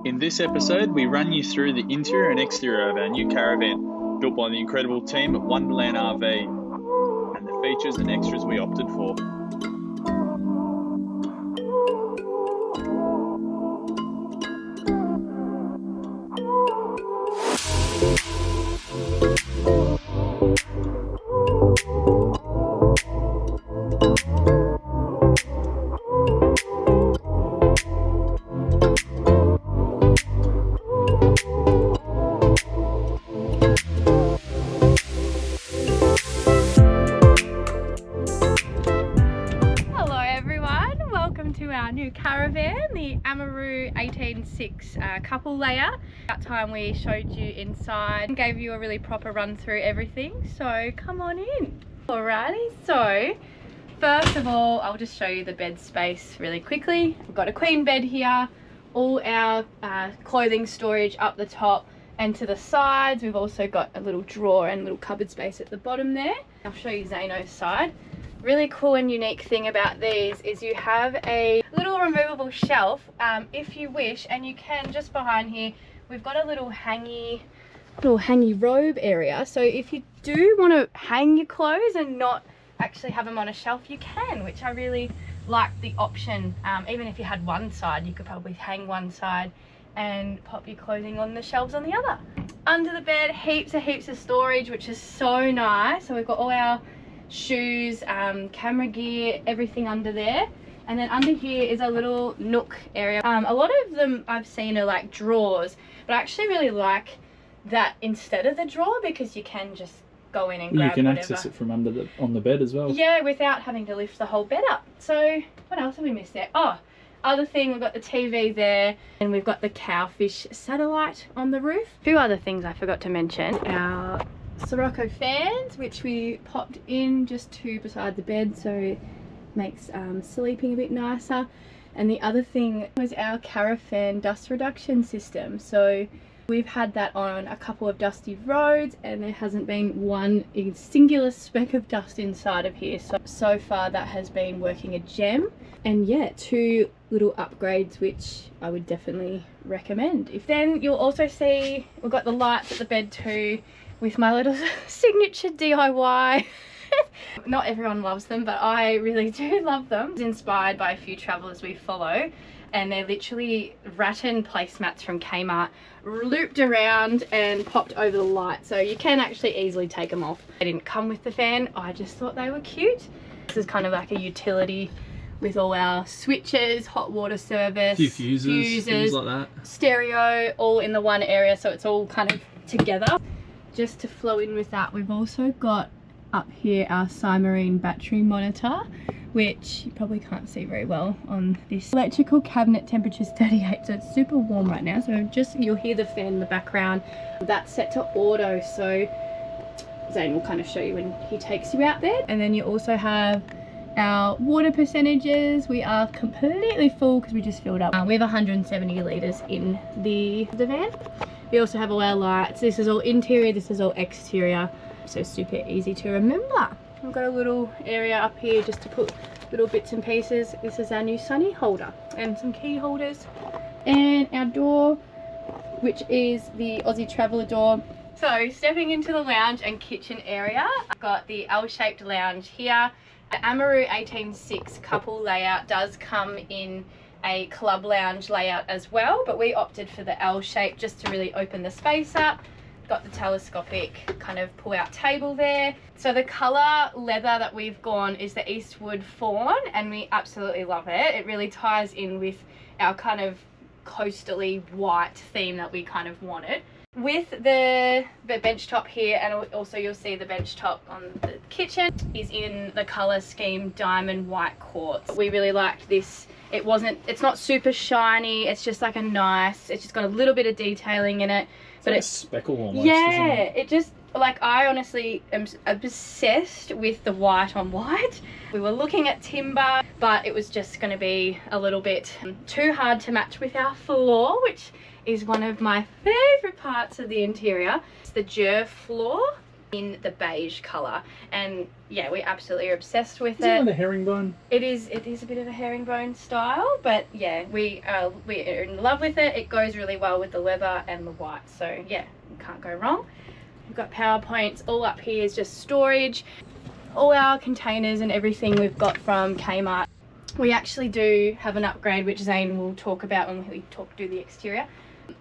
In this episode, we run you through the interior and exterior of our new Caravan, built by the incredible team at Wonderland RV, and the features and extras we opted for. New Caravan, the Amaroo 18.6 couple layout. That time we showed you inside and gave you a really proper run through everything, so come on in. Alrighty, so first of all I'll just show you the bed space really quickly. We've got a queen bed here, all our clothing storage up the top and to the sides. We've also got a little drawer and little cupboard space at the bottom there. I'll show you Zano's side. Really cool and unique thing about these is you have a little removable shelf if you wish, and you can, just behind here we've got a little hangy robe area, so if you do want to hang your clothes and not actually have them on a shelf, you can, which I really like the option. Even if you had one side, you could probably hang one side and pop your clothing on the shelves on the other. Under the bed, heaps of storage, which is so nice. So we've got all our shoes, camera gear, everything under there, and then under here is a little nook area. A lot of them I've seen are like drawers, but I actually really like that instead of the drawer, because you can just go in and grab you can whatever. access it from on the bed as well. Yeah, without having to lift the whole bed up. So what else have we missed there? Oh, other thing, we've got the TV there, and we've got the cowfish satellite on the roof. A few other things I forgot to mention. Our Sirocco fans, which we popped in just to beside the bed, so it makes sleeping a bit nicer. And the other thing was our Caravan dust reduction system. So we've had that on a couple of dusty roads and there hasn't been one singular speck of dust inside of here. So far that has been working a gem. And yeah, 2 little upgrades which I would definitely recommend. Then you'll also see we've got the lights at the bed too, with my little signature DIY. Not everyone loves them, but I really do love them. It's inspired by a few travellers we follow, and they're literally rattan placemats from Kmart, looped around and popped over the light, so you can actually easily take them off. They didn't come with the fan, I just thought they were cute. This is kind of like a utility with all our switches, hot water service, a few fuses, things like that. Stereo, all in the one area, so it's all kind of together. Just to flow in with that, we've also got up here our Cymarine battery monitor, which you probably can't see very well on this. Electrical cabinet temperature is 38, so it's super warm right now, so you'll hear the fan in the background. That's set to auto, so Zane will kind of show you when he takes you out there. And then you also have our water percentages. We are completely full because we just filled up. We have 170 litres in the van. We also have all our lights. This is all interior, this is all exterior, so super easy to remember. We've got a little area up here just to put little bits and pieces. This is our new sunny holder and some key holders. And our door, which is the Aussie Traveller door. So stepping into the lounge and kitchen area, I've got the L-shaped lounge here. The Amaroo 18.6 couple layout does come in a club lounge layout as well, but we opted for the L shape just to really open the space up. Got the telescopic kind of pull out table there. So the colour leather that we've gone is the Eastwood Fawn, and we absolutely love it. It really ties in with our kind of coastally white theme that we kind of wanted. With the bench top here, and also you'll see the bench top on the kitchen, is in the colour scheme diamond white quartz. We really liked this. It's not super shiny, it's just like it's just got a little bit of detailing in it. But it's speckle almost. Yeah, it just, like, I honestly am obsessed with the white on white. We were looking at timber, but it was just going to be a little bit too hard to match with our floor, which is one of my favourite parts of the interior. It's the Jer floor. in the beige colour, and yeah, we absolutely are obsessed with it. Is it like a herringbone? It is a bit of a herringbone style, but yeah, we are in love with it. It goes really well with the leather and the white, so yeah, you can't go wrong. We've got power points. All up here is just storage. All our containers and everything we've got from Kmart. We actually do have an upgrade, which Zane will talk about when we do the exterior.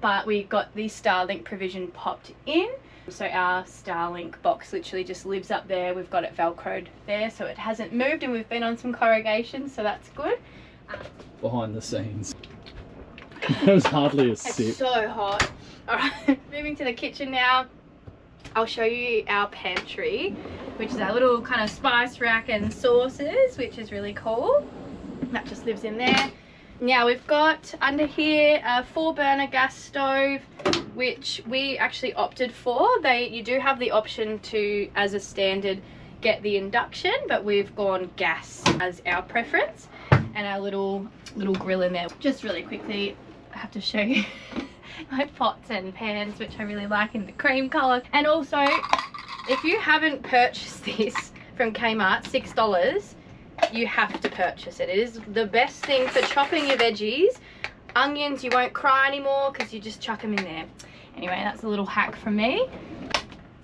But we got the Starlink provision popped in. So our Starlink box literally just lives up there. We've got it velcroed there, so it hasn't moved, and we've been on some corrugation, so that's good. Behind the scenes. There was hardly a sip. It's so hot. Alright, moving to the kitchen now. I'll show you our pantry, which is our little kind of spice rack and sauces, which is really cool. That just lives in there. Now we've got under here a 4-burner gas stove, which we actually opted for. You do have the option to, as a standard, get the induction, but we've gone gas as our preference. And our little grill in there. Just really quickly, I have to show you my pots and pans, which I really like in the cream colour. And also, if you haven't purchased this from Kmart, $6, you have to purchase it. It is the best thing for chopping your veggies. Onions, you won't cry anymore because you just chuck them in there. Anyway, that's a little hack from me.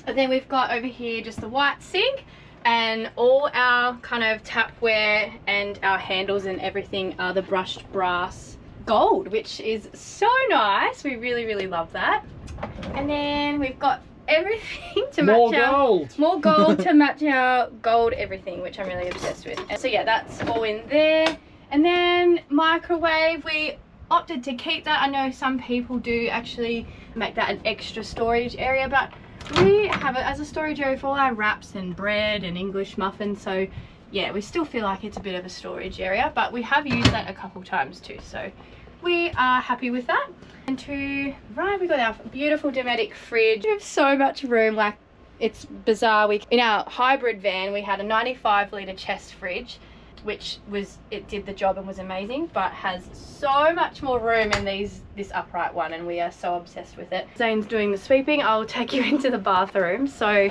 And then we've got over here just the white sink, and all our kind of tapware and our handles and everything are the brushed brass gold, which is so nice. We really love that. And then we've got everything to match more gold to match our gold everything, which I'm really obsessed with. And so yeah, that's all in there. And then microwave, we opted to keep that. I know some people do actually make that an extra storage area, but we have it as a storage area for all our wraps and bread and English muffins. So yeah, we still feel like it's a bit of a storage area, but we have used that a couple times too, so we are happy with that. And to right, we got our beautiful Dometic fridge. We have so much room, like it's bizarre. In our hybrid van, we had a 95-litre chest fridge, which did the job and was amazing, but has so much more room in this upright one, and we are so obsessed with it. Zane's doing the sweeping. I'll take you into the bathroom. So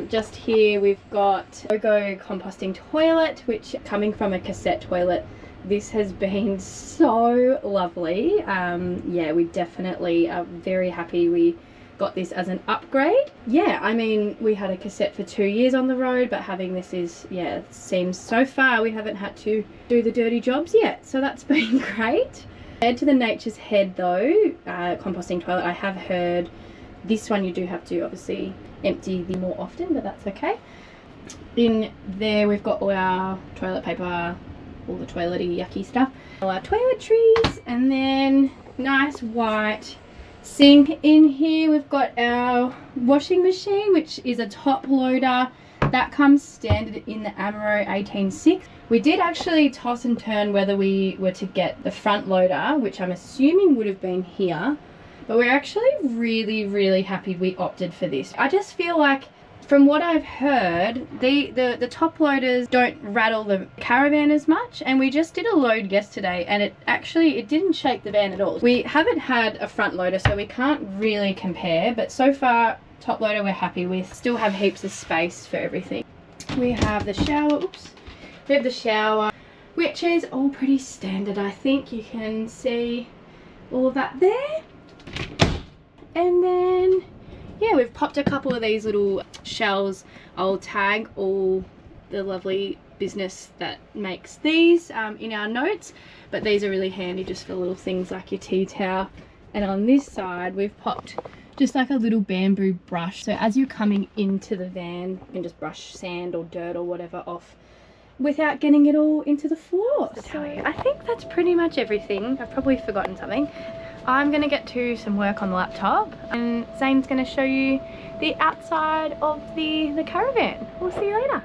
just here we've got Logo composting toilet, which coming from a cassette toilet, this has been so lovely. Yeah, we definitely are very happy we got this as an upgrade. Yeah, I mean, we had a cassette for 2 years on the road, but having this is, yeah, it seems so far we haven't had to do the dirty jobs yet, so that's been great. Compared to the Nature's Head though, composting toilet, I have heard this one you do have to obviously empty the more often, but that's okay. In there we've got all our toilet paper, all the toilety yucky stuff, all our toiletries, and then nice white sink. In here we've got our washing machine, which is a top loader that comes standard in the Amaroo 18.6. We did actually toss and turn whether we were to get the front loader, which I'm assuming would have been here, but we're actually really happy we opted for this. I just feel like, from what I've heard, the top loaders don't rattle the Caravan as much, and we just did a load yesterday and it didn't shake the van at all. We haven't had a front loader, so we can't really compare, but so far top loader we're happy with. Still have heaps of space for everything. We have the shower, we have the shower, which is all pretty standard. I think you can see all of that there. And then yeah, we've popped a couple of these little shells. I'll tag all the lovely business that makes these in our notes, but these are really handy just for little things like your tea towel. And on this side we've popped just like a little bamboo brush, so as you're coming into the van you can just brush sand or dirt or whatever off without getting it all into the floor. So I think that's pretty much everything. I've probably forgotten something. I'm gonna get to some work on the laptop, and Zane's gonna show you the outside of the Caravan. We'll see you later.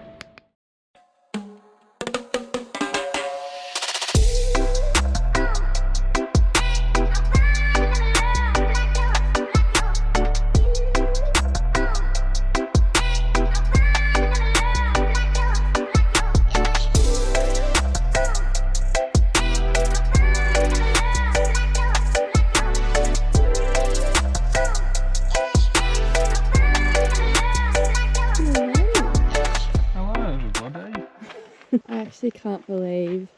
actually can't believe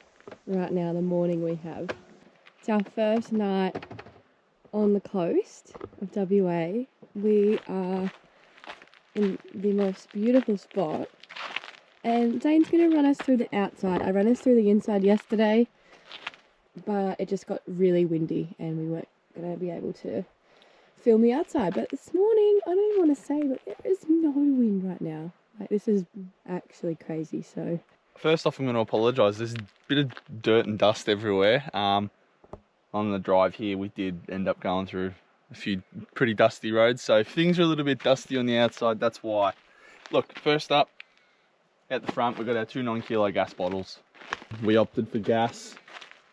right now the morning we have. It's our first night on the coast of WA. We are in the most beautiful spot, and Zane's going to run us through the outside. I ran us through the inside yesterday, but it just got really windy and we weren't going to be able to film the outside. But this morning, I don't even want to say, but there is no wind right now. Like, this is actually crazy. So first off, I'm going to apologise. There's a bit of dirt and dust everywhere. On the drive here, we did end up going through a few pretty dusty roads. So if things are a little bit dusty on the outside, that's why. Look, first up, at the front, we've got our 2 9-kilo gas bottles. We opted for gas.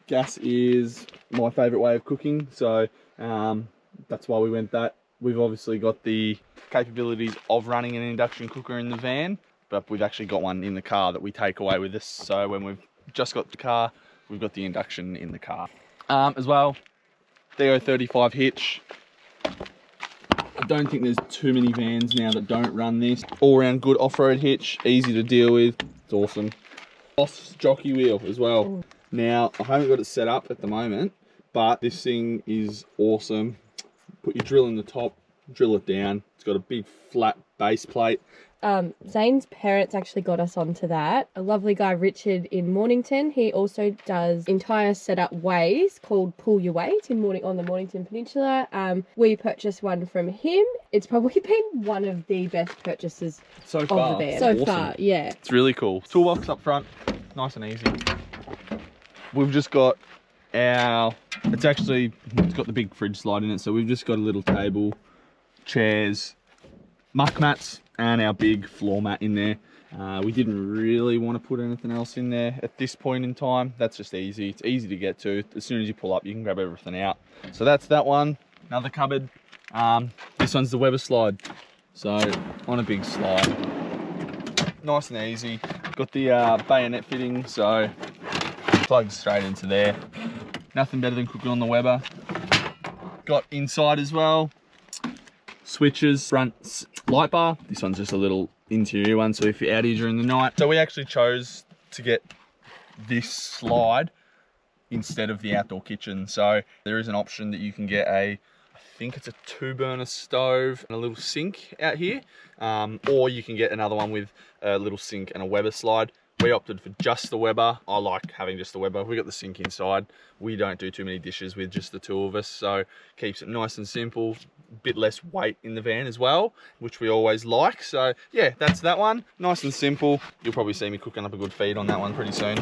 Gas is my favourite way of cooking, so that's why we went that. We've obviously got the capabilities of running an induction cooker in the van, but we've actually got one in the car that we take away with us. So when we've just got the car, we've got the induction in the car. As well, DO35 hitch. I don't think there's too many vans now that don't run this. All around good off-road hitch, easy to deal with. It's awesome. Boss jockey wheel as well. Ooh. Now, I haven't got it set up at the moment, but this thing is awesome. Put your drill in the top, drill it down. It's got a big flat base plate. Zane's parents actually got us onto that. A lovely guy, Richard, in Mornington. He also does entire setup ways called Pull Your Weight on the Mornington Peninsula. We purchased one from him. It's probably been one of the best purchases so far. Of the van. So awesome. Far, yeah. It's really cool. Toolbox up front, nice and easy. We've just got it's got the big fridge slide in it, so we've just got a little table, chairs, muck mats, and our big floor mat in there. We didn't really want to put anything else in there at this point in time. That's just easy. It's easy to get to. As soon as you pull up, you can grab everything out. So that's that one. Another cupboard. This one's the Weber slide. So on a big slide. Nice and easy. Got the bayonet fitting, so plugs straight into there. Nothing better than cooking on the Weber. Got inside as well. Switches, front light bar. This one's just a little interior one, so if you're out here during the night. So we actually chose to get this slide instead of the outdoor kitchen. So there is an option that you can get I think it's a 2-burner stove and a little sink out here. Or you can get another one with a little sink and a Weber slide. We opted for just the Weber. I like having just the Weber. We got the sink inside. We don't do too many dishes with just the 2 of us, so keeps it nice and simple. Bit less weight in the van as well, which we always like. So yeah, that's that one. Nice and simple. You'll probably see me cooking up a good feed on that one pretty soon.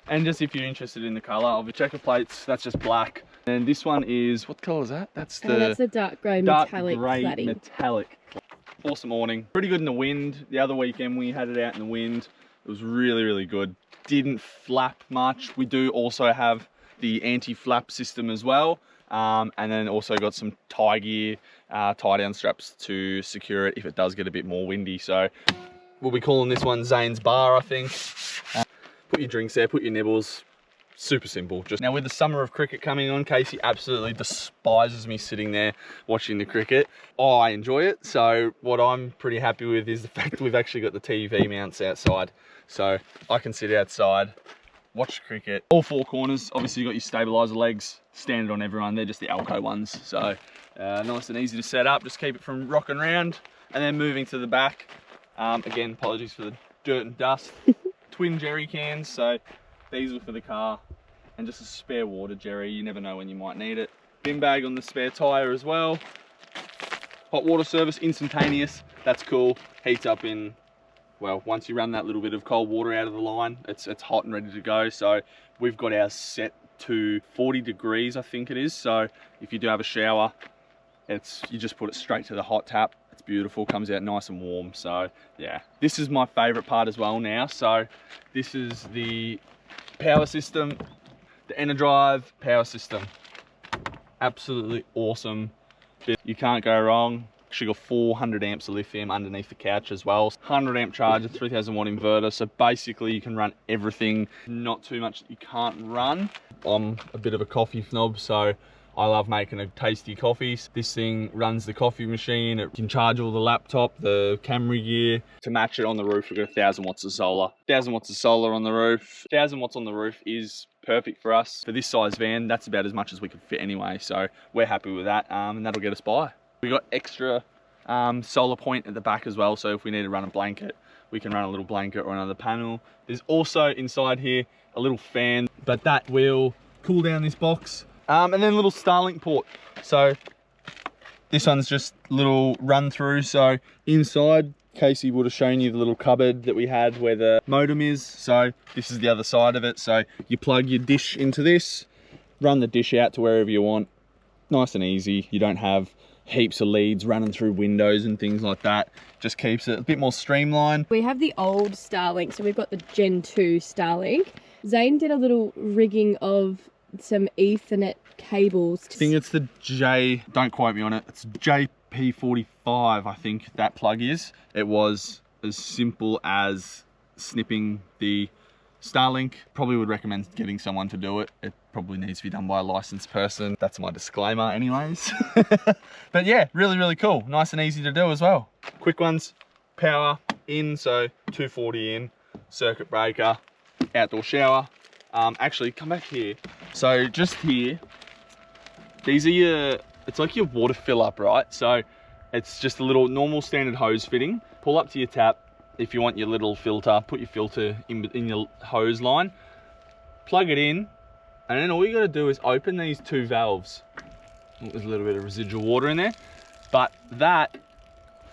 And just if you're interested in the colour of the checker plates, that's just black. And this one is, what colour is that? That's the dark grey metallic cladding. Metallic. Awesome awning. Pretty good in the wind. The other weekend we had it out in the wind. It was really, really good. Didn't flap much. We do also have the anti-flap system as well. And then also got some tie gear, tie down straps to secure it if it does get a bit more windy. So we'll be calling this one Zane's Bar, I think. Put your drinks there, put your nibbles. Super simple. Just now with the summer of cricket coming on, Casey absolutely despises me sitting there watching the cricket. I enjoy it. So what I'm pretty happy with is the fact that we've actually got the TV mounts outside. So I can sit outside, watch the cricket. All 4 corners. Obviously you've got your stabilizer legs, standard on everyone. They're just the Alco ones. So nice and easy to set up. Just keep it from rocking around. And then moving to the back. Again, apologies for the dirt and dust. Twin jerry cans. So diesel for the car, and just a spare water jerry. You never know when you might need it. Bin bag on the spare tyre as well. Hot water service, instantaneous. That's cool. Heats up in, well, once you run that little bit of cold water out of the line, it's hot and ready to go. So we've got ours set to 40 degrees, I think it is. So if you do have a shower, you just put it straight to the hot tap. It's beautiful, comes out nice and warm. So yeah, this is my favorite part as well now. So this is the power system, the Enerdrive power system. Absolutely awesome. You can't go wrong. Actually got 400 amps of lithium underneath the couch as well. 100 amp charger, 3000 watt inverter. So basically you can run everything. Not too much that you can't run. I'm a bit of a coffee snob, so I love making tasty coffees. This thing runs the coffee machine. It can charge all the laptop, the camera gear. To match it on the roof, we've got 1,000 watts of solar. 1,000 watts of solar on the roof. 1,000 watts on the roof is perfect for us. For this size van, that's about as much as we could fit anyway. So we're happy with that, and that'll get us by. We got extra solar point at the back as well. So if we need to run a blanket, we can run a little blanket or another panel. There's also inside here a little fan, but that will cool down this box. And then a little Starlink port. So this one's just a little run through. So inside, Casey would have shown you the little cupboard that we had where the modem is. So this is the other side of it. So you plug your dish into this, run the dish out to wherever you want. Nice and easy. You don't have heaps of leads running through windows and things like that. Just keeps it a bit more streamlined. We have the old Starlink, so we've got the Gen 2 Starlink. Zane did a little rigging of some Ethernet cables. I think it's the don't quote me on it, it's JP45, I think that plug is. It was as simple as snipping the Starlink. Probably would recommend getting someone to do it. It probably needs to be done by a licensed person. That's my disclaimer anyways. But yeah, really, really cool. Nice and easy to do as well. Quick ones, power in, so 240 in, circuit breaker, outdoor shower. Actually, come back here. So just here, these are your, it's like your water fill up, right? So it's just a little normal standard hose fitting. Pull up to your tap. If you want your little filter, put your filter in your hose line, plug it in, and then all you gotta do is open these two valves. There's a little bit of residual water in there, but that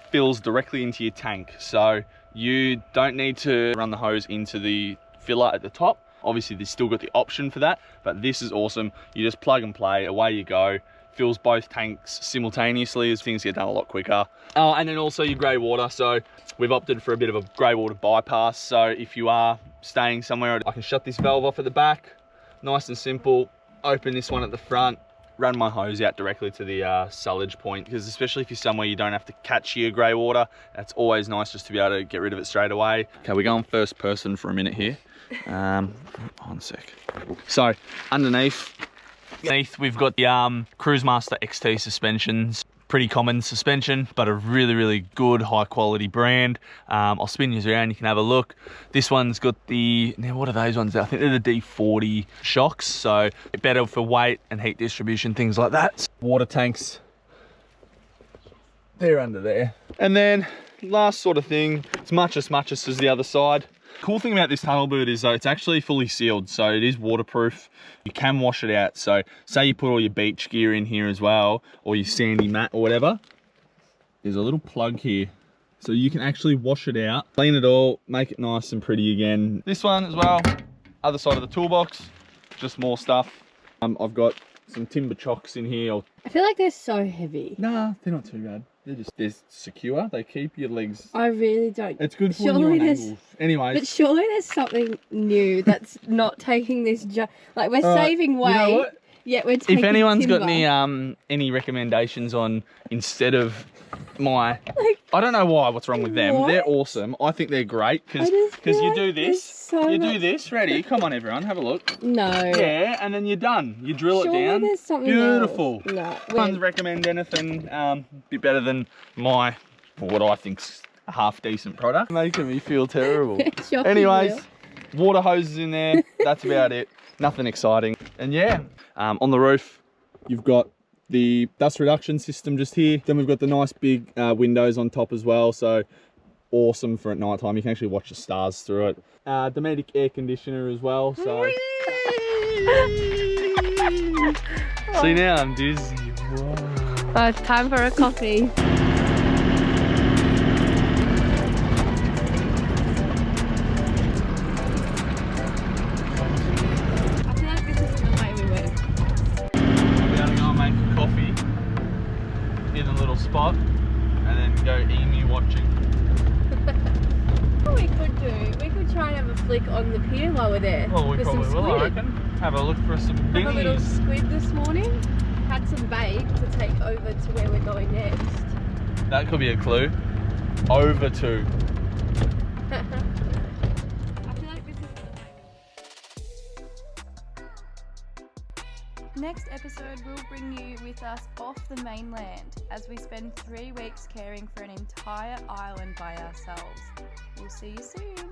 fills directly into your tank. So you don't need to run the hose into the filler at the top. Obviously, there's still got the option for that, but this is awesome. You just plug and play, away you go. Fills both tanks simultaneously as things get done a lot quicker. And then also your grey water. So we've opted for a bit of a grey water bypass. So if you are staying somewhere, I can shut this valve off at the back. Nice and simple. Open this one at the front. Run my hose out directly to the sullage point, because especially if you're somewhere you don't have to catch your grey water, that's always nice just to be able to get rid of it straight away. Okay, we're going first person for a minute here. One sec. So underneath we've got the Cruisemaster XT suspensions. Pretty common suspension, but a really, really good high quality brand. I'll spin you around, you can have a look. This one's got the, now what are those ones? I think they're the D40 shocks, so better for weight and heat distribution, things like that. Water tanks, they're under there. And then last sort of thing, it's much as the other side. Cool thing about this tunnel boot is though it's actually fully sealed, so it is waterproof. You can wash it out. So say you put all your beach gear in here as well, or your sandy mat or whatever, there's a little plug here, so you can actually wash it out, clean it all, make it nice and pretty again. This one as well, other side of the toolbox, just more stuff. I've got some timber chocks in here. I feel like they're so heavy. Nah, they're not too bad. They're secure. They keep your legs. I really don't. It's good for when you're on angles. Anyways. But surely there's something new that's not taking this like we're saving weight. You know what? Yet we're taking If anyone's timber. got any recommendations on, instead of my, I don't know what's wrong with them. What? They're awesome. I think they're great because you do this. You do this. Ready? Come on, everyone, have a look. No. Yeah, and then you're done. You drill Surely it down. There's something Beautiful. Else. No. Ones recommend anything bit better than my, what I think's a half decent product. Making me feel terrible. Anyways, water hoses in there. That's about it. Nothing exciting. And yeah, on the roof, you've got the dust reduction system just here. Then we've got the nice big windows on top as well. So awesome for at night time. You can actually watch the stars through it. Dometic air conditioner as well. So see, now I'm dizzy. Whoa. Oh, it's time for a coffee. Spot and then go emu watching. What we could do, we could try and have a flick on the pier while we're there. Well, we probably will, I reckon. Have a look for some dinghies. Have a little squid this morning. Had some bait to take over to where we're going next. That could be a clue. Over to. Next episode, we'll bring you with us off the mainland as we spend 3 weeks caring for an entire island by ourselves. We'll see you soon.